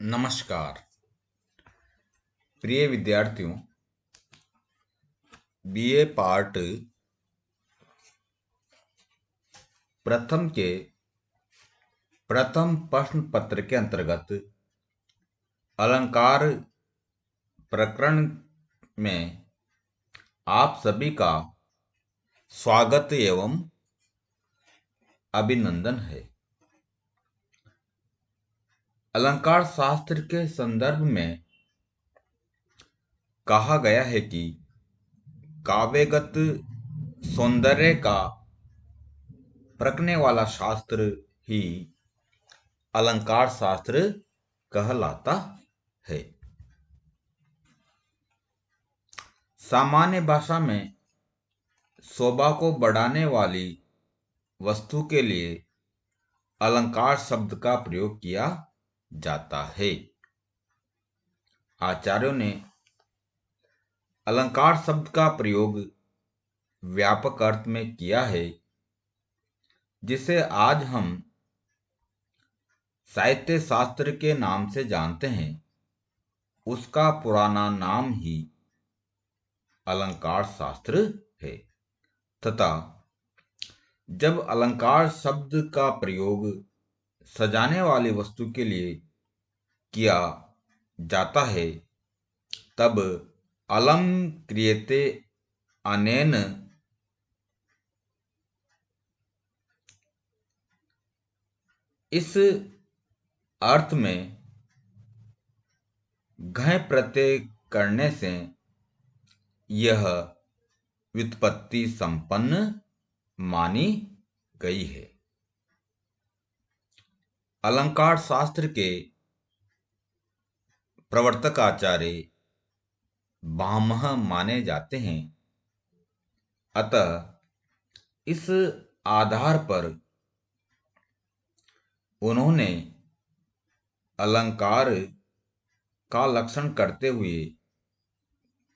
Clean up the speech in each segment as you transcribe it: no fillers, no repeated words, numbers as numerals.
नमस्कार प्रिय विद्यार्थियों। बीए पार्ट प्रथम के प्रथम प्रश्न पत्र के अंतर्गत अलंकार प्रकरण में आप सभी का स्वागत एवं अभिनंदन है। अलंकार शास्त्र के संदर्भ में कहा गया है कि काव्यगत सौंदर्य का परखने वाला शास्त्र ही अलंकार शास्त्र कहलाता है। सामान्य भाषा में शोभा को बढ़ाने वाली वस्तु के लिए अलंकार शब्द का प्रयोग किया जाता है। आचार्यों ने अलंकार शब्द का प्रयोग व्यापक अर्थ में किया है, जिसे आज हम साहित्य शास्त्र के नाम से जानते हैं। उसका पुराना नाम ही अलंकार शास्त्र है तथा जब अलंकार शब्द का प्रयोग सजाने वाली वस्तु के लिए किया जाता है तब अलम क्रियते अनेन इस अर्थ में घय प्रत्यय करने से यह व्युत्पत्ति संपन्न मानी गई है। अलंकार शास्त्र के प्रवर्तक आचार्य भामह माने जाते हैं। अतः इस आधार पर उन्होंने अलंकार का लक्षण करते हुए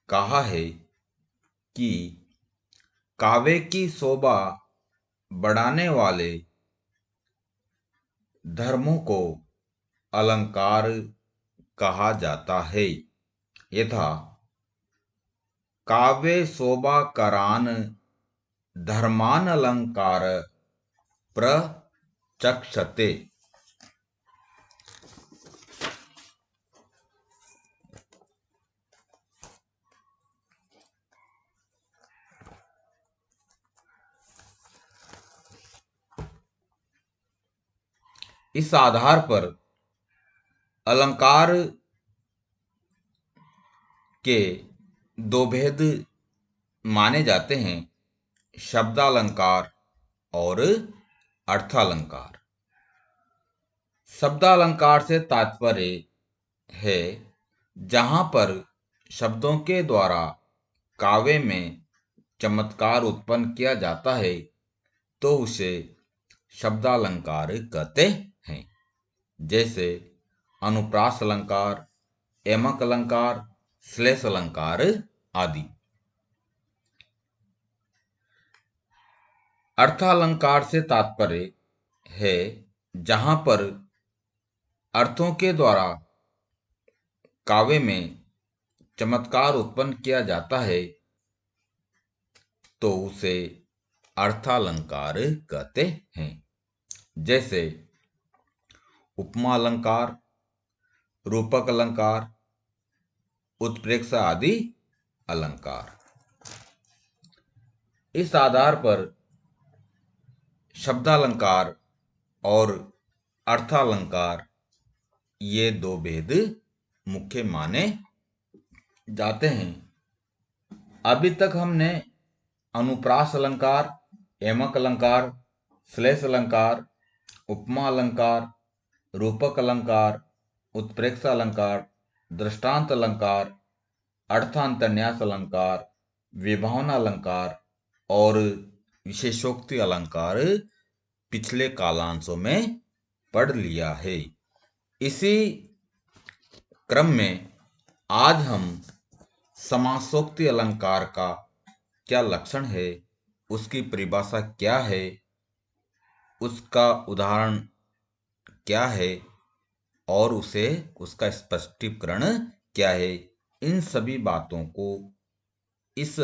कहा है कि काव्य की शोभा बढ़ाने वाले धर्मों को अलंकार कहा जाता है। यथा काव्य शोभाकरान धर्मान अलंकार प्रचक्षते। इस आधार पर अलंकार के दो भेद माने जाते हैं, शब्दालंकार और अर्थालंकार। शब्दालंकार से तात्पर्य है जहां पर शब्दों के द्वारा काव्य में चमत्कार उत्पन्न किया जाता है तो उसे शब्दालंकार कहते हैं। जैसे अनुप्रास अलंकार, एमक अलंकार, श्लेष अलंकार आदि। अर्थालंकार से तात्पर्य है जहां पर अर्थों के द्वारा काव्य में चमत्कार उत्पन्न किया जाता है तो उसे अर्थालंकार कहते हैं। जैसे उपमा अलंकार, रूपक अलंकार, उत्प्रेक्षा आदि अलंकार। इस आधार पर शब्दालंकार और अर्थालंकार ये दो भेद मुख्य माने जाते हैं। अभी तक हमने अनुप्रास अलंकार, एमक अलंकार, श्लेष अलंकार, उपमा अलंकार, रूपक अलंकार, उत्प्रेक्षा अलंकार, दृष्टांत अलंकार, अर्थांतरन्यास अलंकार, विभावना अलंकार और विशेषोक्ति अलंकार पिछले कालांशों में पढ़ लिया है। इसी क्रम में आज हम समासोक्ति अलंकार का क्या लक्षण है, उसकी परिभाषा क्या है, उसका उदाहरण क्या है और उसे उसका स्पष्टीकरण क्या है, इन सभी बातों को इस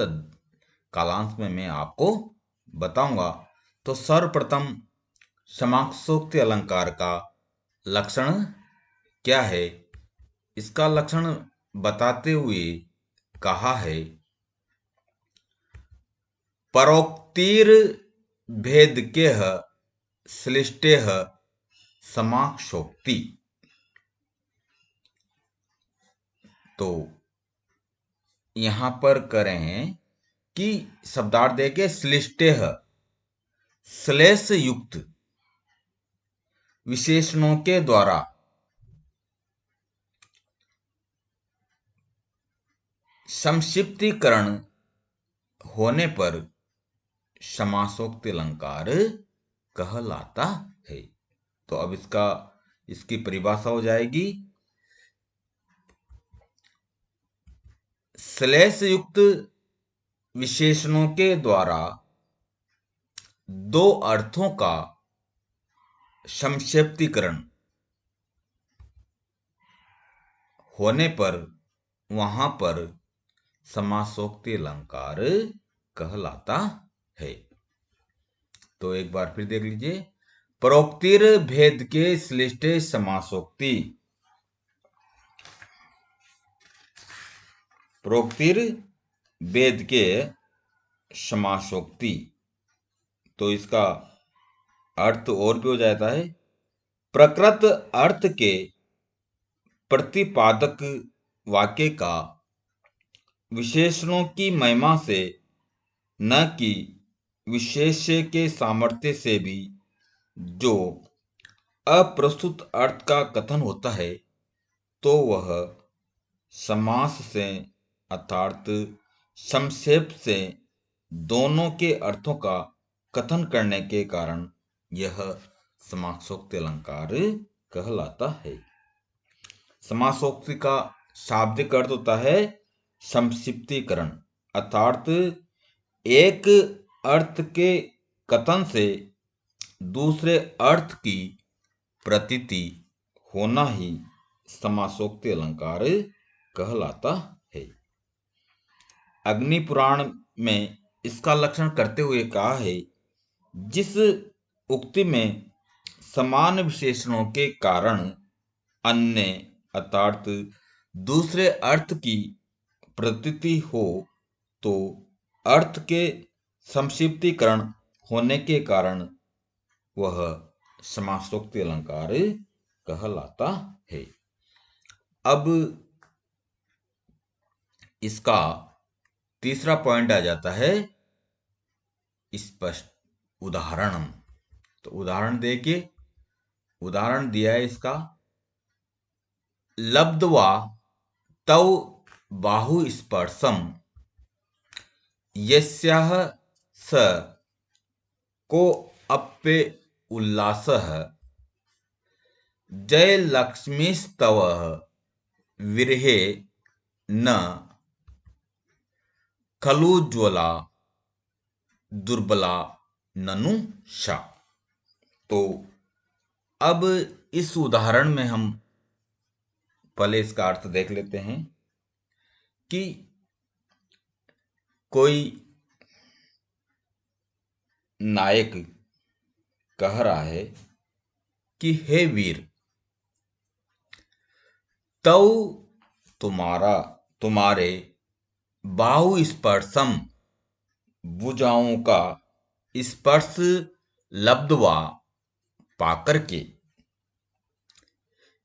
कालांश में मैं आपको बताऊंगा। तो सर्वप्रथम समासोक्ति अलंकार का लक्षण क्या है, इसका लक्षण बताते हुए कहा है, परोक्तिर भेदकेह श्लिष्टेह समाक्षोक्ति। तो यहां पर करें कि शब्दार्थ देके श्लिष्टेह, श्लेष युक्त विशेषणों के द्वारा संक्षिप्तीकरण होने पर समासोक्ति अलंकार कहलाता है। तो अब इसकी परिभाषा हो जाएगी, श्लेष युक्त विशेषणों के द्वारा दो अर्थों का संक्षिप्तीकरण होने पर वहां पर समासोक्ति अलंकार कहलाता है। तो एक बार फिर देख लीजिए, परोक्तिर भेद के श्लिष्टे समासोक्ति, प्रोक्तिर वेद के समासोक्ति। तो इसका अर्थ और भी हो जाता है, प्रकृत अर्थ के प्रतिपादक वाक्य का विशेषणों की महिमा से न कि विशेष्य के सामर्थ्य से भी जो अप्रस्तुत अर्थ का कथन होता है, तो वह समास से अर्थात संक्षेप से दोनों के अर्थों का कथन करने के कारण यह समासोक्ति अलंकार कहलाता है। समासोक्ति का शाब्दिक अर्थ होता है संक्षिप्तीकरण, अर्थात एक अर्थ के कथन से दूसरे अर्थ की प्रतीति होना ही समासोक्ति अलंकार कहलाता है। अग्नि पुराण में इसका लक्षण करते हुए कहा है, जिस उक्ति में समान विशेषणों के कारण अन्य अर्थात दूसरे अर्थ की प्रतीति हो, तो अर्थ के संक्षिप्तीकरण होने के कारण वह समासोक्ति अलंकार कहलाता है। अब इसका तीसरा पॉइंट आ जाता है स्पष्ट उदाहरण। तो उदाहरण देखिए, उदाहरण दिया है इसका, लब्ध्वा तौ बाहु स्पर्शम यस्याह स को अप्ये उल्लासः जय लक्ष्मीस्तव विरहे न खलु ज्वला दुर्बला ननु सा। तो अब इस उदाहरण में हम पहले इसका अर्थ देख लेते हैं कि कोई नायक कह रहा है कि हे वीर, तौ तुम्हारे बाहु स्पर्शम भुजाओं का स्पर्श लब्ध्वा पाकर के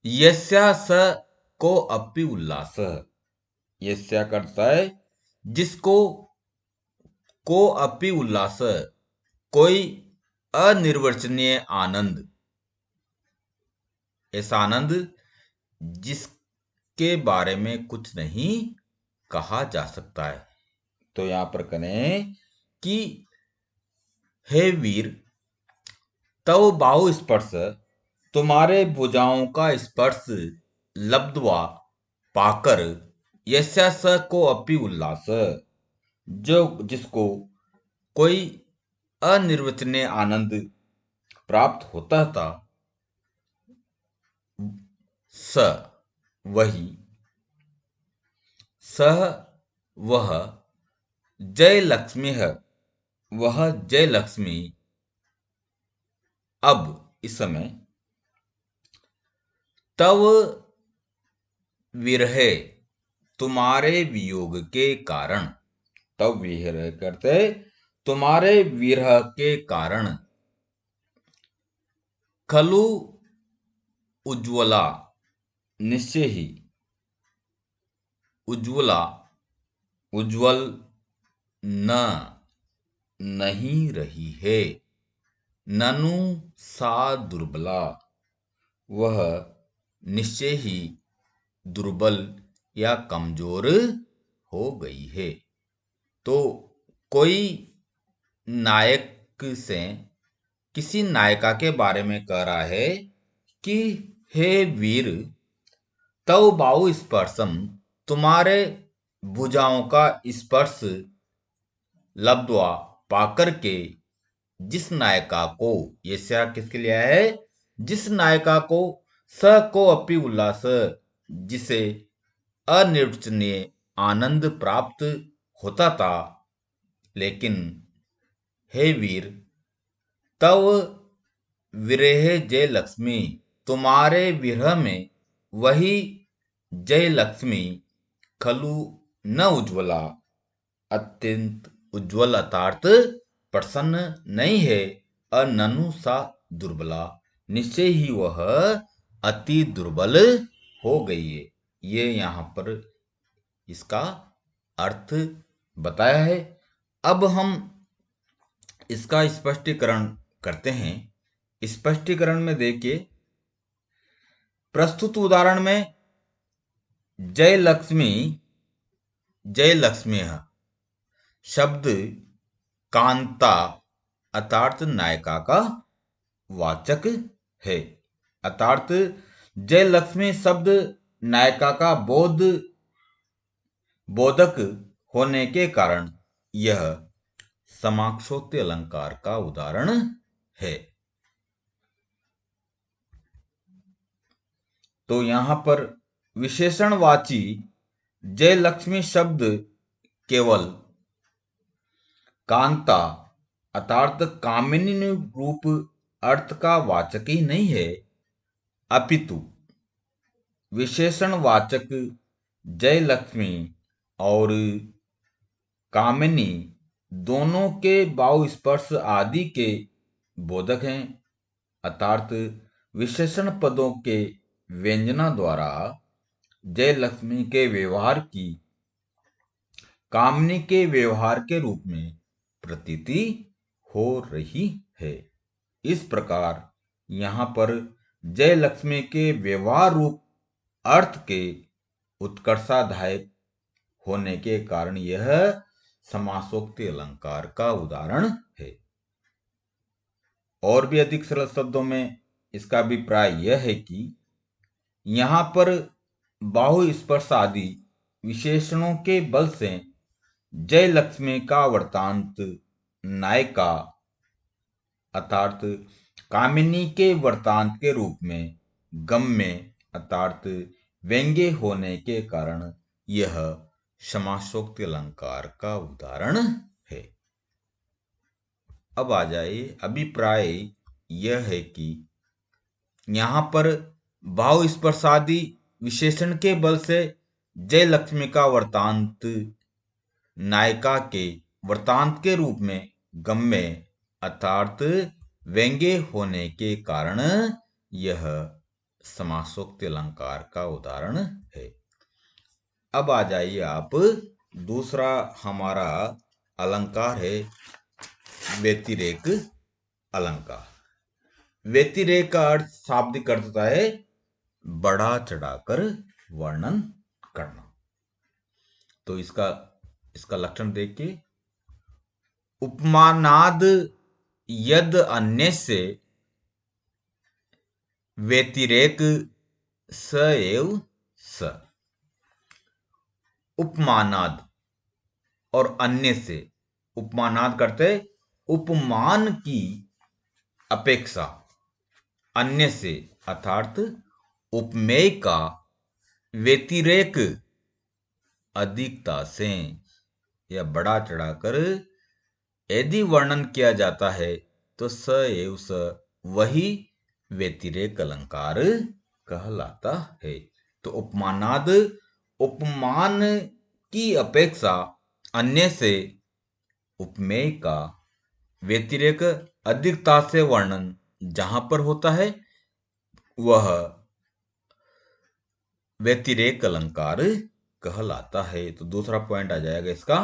यस्या स को अपि उल्लास, यस्या करता है जिसको, को अपि उल्लास कोई अनिर्वचनीय आनंद, ऐसा आनंद जिसके बारे में कुछ नहीं कहा जा सकता है। तो यहां पर कहें कि हे वीर, तव बाहु स्पर्श तुम्हारे भुजाओं का स्पर्श लब्ध्वा पाकर यस्या स को अपि उल्लास, जो जिसको कोई अनिर्वचनीय आनंद प्राप्त होता था, स वही, सह वह, जय लक्ष्मी है वह जय लक्ष्मी, अब इस समय, तव विरहे तुम्हारे वियोग के कारण, तब विरह करते तुम्हारे विरह के कारण, खलु उज्ज्वला निश्चय ही, उज्ज्वला उज्ज्वल न नहीं रही है, ननु सा दुर्बला, वह निश्चय ही दुर्बल या कमजोर हो गई है। तो कोई नायक से किसी नायिका के बारे में कह रहा है कि हे वीर, तव बाहु स्पर्शम, तुम्हारे भुजाओं का स्पर्श, लब्ध्वा पाकर के, जिस नायिका को, ये क्या किसके लिए है, जिस नायिका को, स को अपि उल्लास, जिसे अनिर्वचनीय आनंद प्राप्त होता था, लेकिन हे वीर, तव विरह जय लक्ष्मी, तुम्हारे विरह में वही जय लक्ष्मी, खलु न उज्ज्वला, अत्यंत उज्ज्वल अर्थात प्रसन्न नहीं है, अननु सा दुर्बला, निश्चय ही वह अति दुर्बल हो गई है। ये यहाँ पर इसका अर्थ बताया है। अब हम इसका स्पष्टीकरण करते हैं। स्पष्टीकरण में देखिए, प्रस्तुत उदाहरण में जय लक्ष्मी, जय लक्ष्मी शब्द कांता अर्थात नायिका का वाचक है, अर्थात जय लक्ष्मी शब्द नायिका का बोधक होने के कारण यह समाक्षोक्ति अलंकार का उदाहरण है। तो यहां पर विशेषणवाची जय लक्ष्मी शब्द केवल कांता अर्थात कामिनी रूप अर्थ का वाचक ही नहीं है, अपितु विशेषणवाचक जय लक्ष्मी और कामिनी दोनों के बाहु स्पर्श आदि के बोधक हैं, अर्थात विशेषण पदों के व्यंजना द्वारा जय लक्ष्मी के व्यवहार की कामिनी के व्यवहार के रूप में प्रतीति हो रही है। इस प्रकार यहाँ पर जय लक्ष्मी के व्यवहार रूप अर्थ के उत्कर्षाधायक होने के कारण यह समासोक्ति अलंकार का उदाहरण है। और भी अधिक सरल शब्दों में इसका अभिप्राय यह है कि यहाँ पर बाहु स्पर्श आदि विशेषणों के बल से जय लक्ष्मी का वृत्तांत नायिका अर्थात कामिनी के वृत्तांत के रूप में गम्य अर्थात व्यंग्य होने के कारण यह समासोक्ति अलंकार का उदाहरण है। अब आ जाइए, अभिप्राय यह है कि यहाँ पर बाहु स्पर्शादि विशेषण के बल से जय लक्ष्मी का वृत्तांत नायिका के वृत्तांत के रूप में गम्य अर्थात व्यंग्य होने के कारण यह समासोक्ति अलंकार का उदाहरण है। अब आ जाइए आप, दूसरा हमारा अलंकार है व्यतिरेक अलंकार। व्यतिरेक का अर्थ शाब्दिक अर्थ होता है बढ़ा चढ़ाकर वर्णन करना। तो इसका लक्षण देखिए, उपमानाद यद अन्य से व्यतिरेक स एव स। उपमानाद और अन्य से, उपमानाद करते उपमान की अपेक्षा, अन्य से अर्थात उपमेय का व्यतिरेक अधिकता से या बढ़ा चढ़ाकर यदि वर्णन किया जाता है तो स एव स वही व्यतिरेक अलंकार कहलाता है। तो उपमानाद उपमान की अपेक्षा अन्य से उपमेय का व्यतिरेक अधिकता से वर्णन जहां पर होता है वह व्यतिरेक अलंकार कहलाता है। तो दूसरा पॉइंट आ जाएगा इसका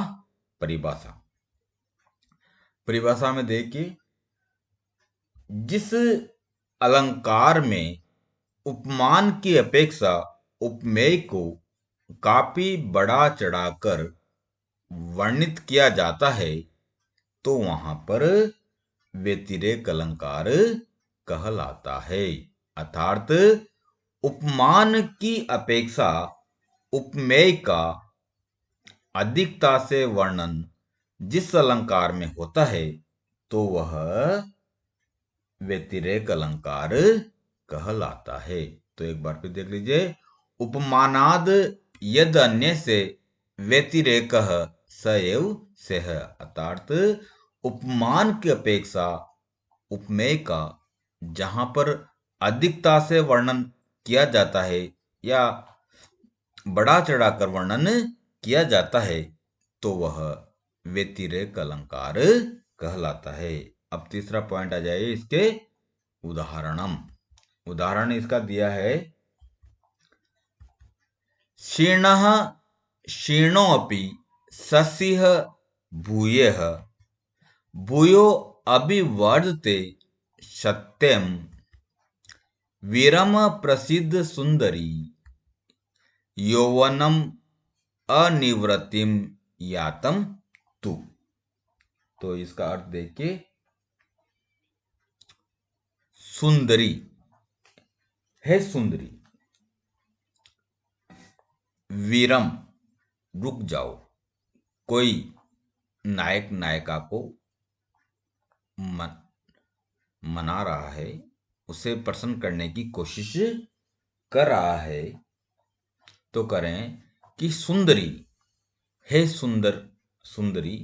परिभाषा। परिभाषा में देखिए, जिस अलंकार में उपमान की अपेक्षा उपमेय को काफी बढ़ा चढ़ाकर वर्णित किया जाता है तो वहां पर व्यतिरेक अलंकार कहलाता है। अर्थात उपमान की अपेक्षा उपमेय का अधिकता से वर्णन जिस अलंकार में होता है तो वह व्यतिरेक अलंकार कहलाता है। तो एक बार फिर देख लीजिए, उपमानाद यद अन्य से व्यतिरेक स एव सह। अर्थात उपमान की अपेक्षा उपमेय का जहां पर अधिकता से वर्णन किया जाता है या बढ़ा चढ़ाकर वर्णन किया जाता है तो वह व्यतिरेक अलंकार कहलाता है। अब तीसरा पॉइंट आ जाए इसके उदाहरणम। उदाहरण इसका दिया है, शीर्णः शीर्णोऽपि शशिः भूयः भूयो अभिवर्धते सत्यम वीरम प्रसिद्ध सुंदरी यौवनम अनिवृत्तिम यातम तु। तो इसका अर्थ देखिए, सुंदरी है सुंदरी, वीरम रुक जाओ। कोई नायक नायिका को मना रहा है, उसे प्रसन्न करने की कोशिश कर रहा है, तो करें कि सुंदरी है सुंदर सुंदरी,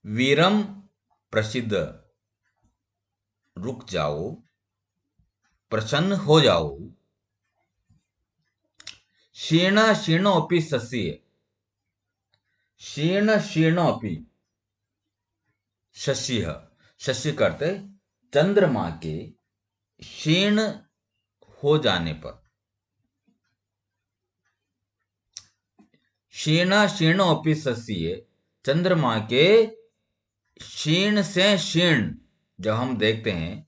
वीरम प्रसिद्ध रुक जाओ, प्रसन्न हो जाओ, शीर्ण शीर्णोऽपि शशि, शीर्ण शीर्णोऽपि शशि, शशि करते चंद्रमा के क्षीण हो जाने पर, क्षीण क्षीणोऽपि शशि, चंद्रमा के क्षीण से क्षीण। जब हम देखते हैं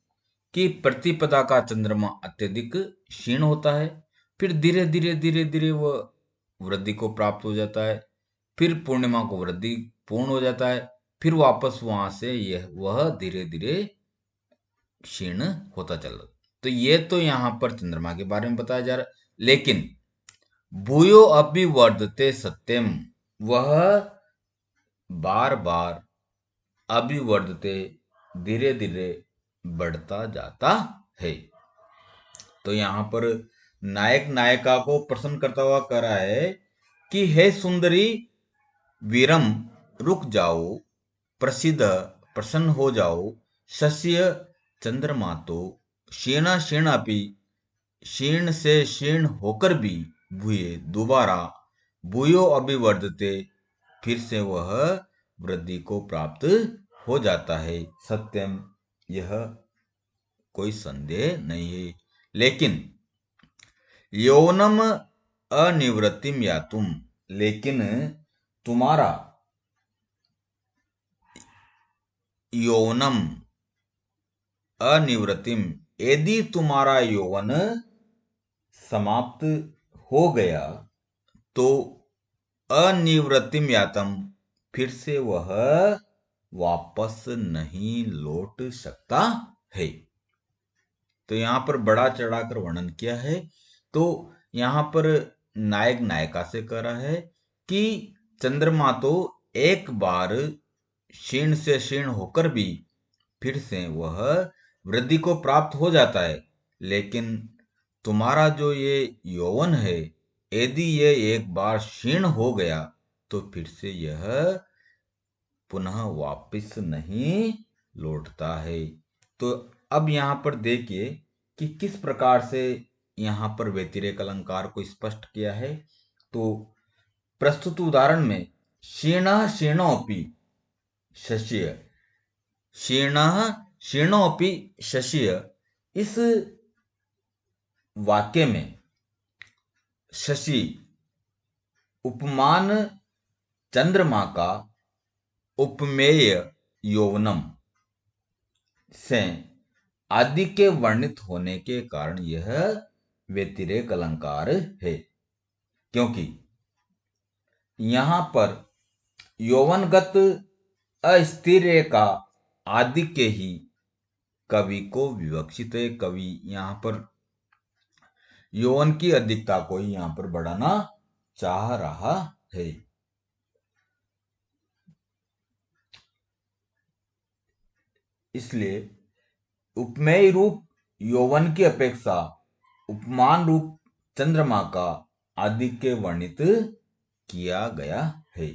कि प्रतिपदा का चंद्रमा अत्यधिक क्षीण होता है, फिर धीरे धीरे धीरे धीरे वह वृद्धि को प्राप्त हो जाता है, फिर पूर्णिमा को वृद्धि पूर्ण हो जाता है, फिर वापस वहां से वह धीरे धीरे क्षीण होता चला। तो ये तो यहां पर चंद्रमा के बारे में बताया जा रहा है। लेकिन भूयो अभिवर्धते सत्यम, वह बार बार अभिवर्धते धीरे धीरे बढ़ता जाता है। तो यहां पर नायक नायिका को प्रसन्न करता हुआ कह रहा है कि हे सुंदरी, वीरम रुक जाओ, प्रसिद्ध प्रसन्न हो जाओ, शस्य चंद्रमा तो क्षीण क्षीण अपि क्षीण से क्षीण होकर भी भूये दोबारा भूयो अभिवर्धते फिर से वह वृद्धि को प्राप्त हो जाता है। सत्यम, यह कोई संदेह नहीं है। लेकिन यौवनम अनिवृत्तिम यातुम, लेकिन तुम्हारा यौवनम अनिवृत्तिम, यदि तुम्हारा यौवन समाप्त हो गया तो अनिवृत्तिम यातम, फिर से वह वापस नहीं लौट सकता है। तो यहां पर बड़ा चढ़ाकर वर्णन किया है। तो यहां पर नायक नायिका से कह रहा है कि चंद्रमा तो एक बार क्षीण से क्षीण होकर भी फिर से वह वृद्धि को प्राप्त हो जाता है, लेकिन तुम्हारा जो ये यौवन है, यदि ये एक बार क्षीण हो गया तो फिर से यह पुनः वापस नहीं लौटता है। तो अब यहाँ पर देखिए कि किस प्रकार से यहाँ पर व्यतिरेक अलंकार को स्पष्ट किया है। तो प्रस्तुत उदाहरण में क्षीणः क्षीणोऽपि शशीय, क्षीणः क्षीणोऽपि शशीय, इस वाक्य में शशि उपमान चंद्रमा का उपमेय यौवनम से आदि के वर्णित होने के कारण यह व्यतिरेक अलंकार है, क्योंकि यहां पर यौवनगत अस्थिर्य का आदि के ही कवि को विवक्षित है। कवि यहां पर यौवन की अधिकता को ही यहां पर बढ़ाना चाह रहा है। इसलिए उपमेय रूप यौवन की अपेक्षा उपमान रूप चंद्रमा का आधिक्य वर्णित किया गया है।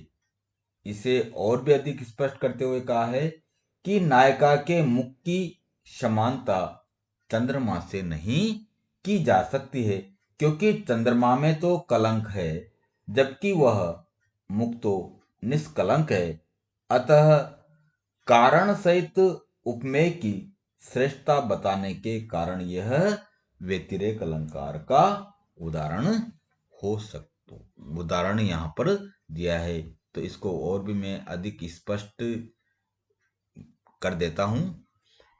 इसे और भी अधिक स्पष्ट करते हुए कहा है कि नायिका के मुख की समानता चंद्रमा से नहीं की जा सकती है, क्योंकि चंद्रमा में तो कलंक है जबकि वह मुख तो निष्कलंक है। अतः कारण सहित उपमेय की श्रेष्ठता बताने के कारण यह व्यतिरेक अलंकार का उदाहरण हो सकता, उदाहरण यहाँ पर दिया है। तो इसको और भी मैं अधिक स्पष्ट कर देता हूं।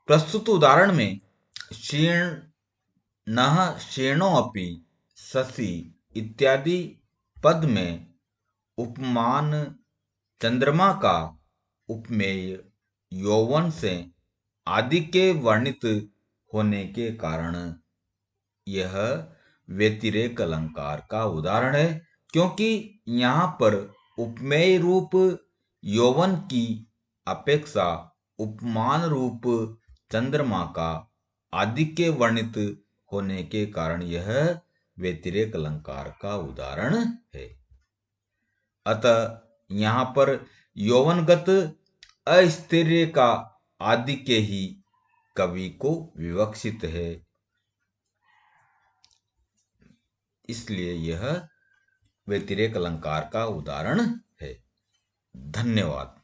प्रस्तुत उदाहरण में क्षीणः क्षीणोऽपि शशि इत्यादि पद में उपमान चंद्रमा का उपमेय यौवन से आदि के वर्णित होने के कारण यह व्यतिरेक अलंकार का उदाहरण है, क्योंकि यहाँ पर उपमेय रूप यौवन की अपेक्षा उपमान रूप चंद्रमा का आधिक्य वर्णित होने के कारण यह व्यतिरेक अलंकार का उदाहरण है। अतः यहाँ पर यौवनगत अस्थिर्य का आधिक्य ही कवि को विवक्षित है, इसलिए यह व्यतिरेक अलंकार का उदाहरण है। धन्यवाद।